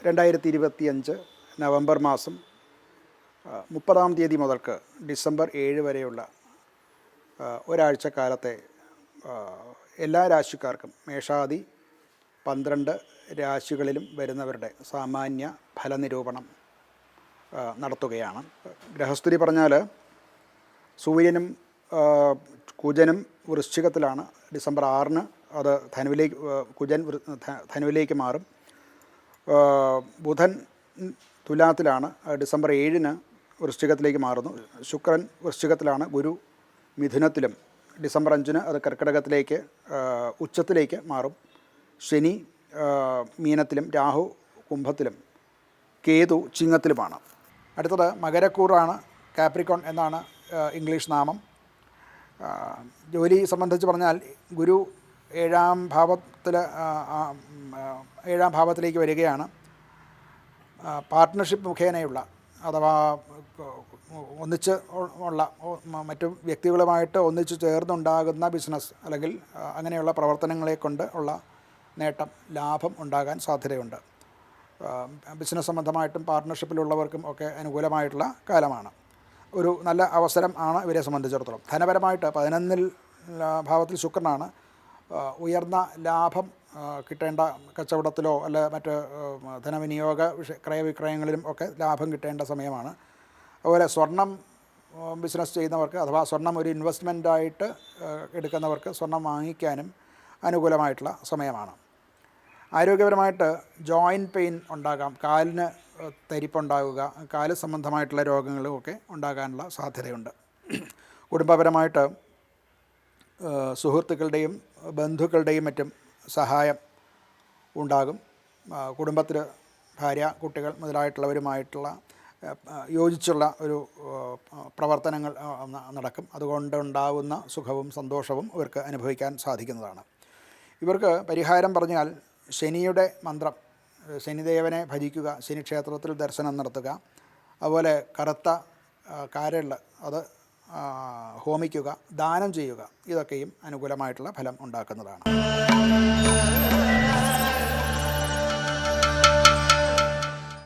2025 November മാസം 30-ാം തീയതി മുതൽക്ക് ഡിസംബർ 7 വരെയുള്ള ഒരാഴ്ചക്കാലത്തെ എല്ലാ രാശിക്കാർക്കും മേഷാദി 12 രാശികളിലും വരുന്നവരുടെ സാമാന്യ ഫലനിരൂപണം നടത്തുകയാണ്. ഗ്രഹസ്ഥിതി പറഞ്ഞാൽ സൂര്യനും കുജനും വൃശ്ചികത്തിലാണ്. ഡിസംബർ 6-ന് അത് കുജൻ ധനുവിലേക്ക് മാറും. ബുധൻ തുലാത്തിലാണ്. ഡിസംബർ 7-ന് വൃശ്ചികത്തിലേക്ക് മാറുന്നു. ശുക്രൻ വൃശ്ചികത്തിലാണ്. ഗുരു മിഥുനത്തിലും. ഡിസംബർ 5-ന് അത് കർക്കിടകത്തിലേക്ക് ഉച്ചത്തിലേക്ക് മാറും. ശനി മീനത്തിലും, രാഹു കുംഭത്തിലും, കേതു ചിങ്ങത്തിലുമാണ്. അടുത്തത് മകരക്കൂറാണ്. കാപ്രിക്കോൺ എന്നാണ് ഇംഗ്ലീഷ് നാമം. ജോലി സംബന്ധിച്ച് പറഞ്ഞാൽ ഗുരു 7-ാം ഭാവത്തിലേക്ക് വരികയാണ്. പാർട്ട്ണർഷിപ്പ് മുഖേനയുള്ള അഥവാ ഒന്നിച്ച് ഉള്ള മറ്റു വ്യക്തികളുമായിട്ട് ഒന്നിച്ച് ചേർന്നുണ്ടാകുന്ന ബിസിനസ് അല്ലെങ്കിൽ അങ്ങനെയുള്ള പ്രവർത്തനങ്ങളെ കൊണ്ട് ഉള്ള നേട്ടം, ലാഭം ഉണ്ടാകാൻ സാധ്യതയുണ്ട്. ബിസിനസ് സംബന്ധമായിട്ടും പാർട്ട്ണർഷിപ്പിലുള്ളവർക്കും ഒക്കെ അനുകൂലമായിട്ടുള്ള കാലമാണ്. ഒരു നല്ല അവസരം ആണ് ഇവരെ സംബന്ധിച്ചിടത്തോളം. ധനപരമായിട്ട് 11-ൽ ഭാവത്തിൽ ശുക്രനാണ്. ഉയർന്ന ലാഭം കിട്ടേണ്ട കച്ചവടത്തിലോ അല്ല മറ്റ് ധനവിനിയോഗ ക്രയവിക്രയങ്ങളിലും ഒക്കെ ലാഭം കിട്ടേണ്ട സമയമാണ്. അതുപോലെ സ്വർണം ബിസിനസ് ചെയ്യുന്നവർക്ക് അഥവാ സ്വർണം ഒരു ഇൻവെസ്റ്റ്മെൻറ്റായിട്ട് എടുക്കുന്നവർക്ക് സ്വർണം വാങ്ങിക്കാനും അനുകൂലമായിട്ടുള്ള സമയമാണ്. ആരോഗ്യപരമായിട്ട് ജോയിൻറ്റ് പെയിൻ ഉണ്ടാകാം, കാലിന് തരിപ്പുണ്ടാവുക, കാല് സംബന്ധമായിട്ടുള്ള രോഗങ്ങളും ഒക്കെ ഉണ്ടാകാനുള്ള സാധ്യതയുണ്ട്. കുടുംബപരമായിട്ട് സുഹൃത്തുക്കളുടെയും ബന്ധുക്കളുടെയും മറ്റും സഹായം ഉണ്ടാകും. കുടുംബത്തിൽ ഭാര്യ, കുട്ടികൾ മുതലായിട്ടുള്ളവരുമായിട്ടുള്ള യോജിച്ചുള്ള ഒരു പ്രവർത്തനങ്ങൾ നടക്കും. അതുകൊണ്ടുണ്ടാവുന്ന സുഖവും സന്തോഷവും ഇവർക്ക് അനുഭവിക്കാൻ സാധിക്കുന്നതാണ്. ഇവർക്ക് പരിഹാരം പറഞ്ഞാൽ ശനിയുടെ മന്ത്രം, ശനിദേവനെ ഭജിക്കുക, ശനിക്ഷേത്രത്തിൽ ദർശനം നടത്തുക, അതുപോലെ കറുത്ത കാരൽ അത് ഹോമിക്കുക, ദാനം ചെയ്യുക, ഇതൊക്കെയും അനുകൂലമായിട്ടുള്ള ഫലം ഉണ്ടാക്കുന്നതാണ്.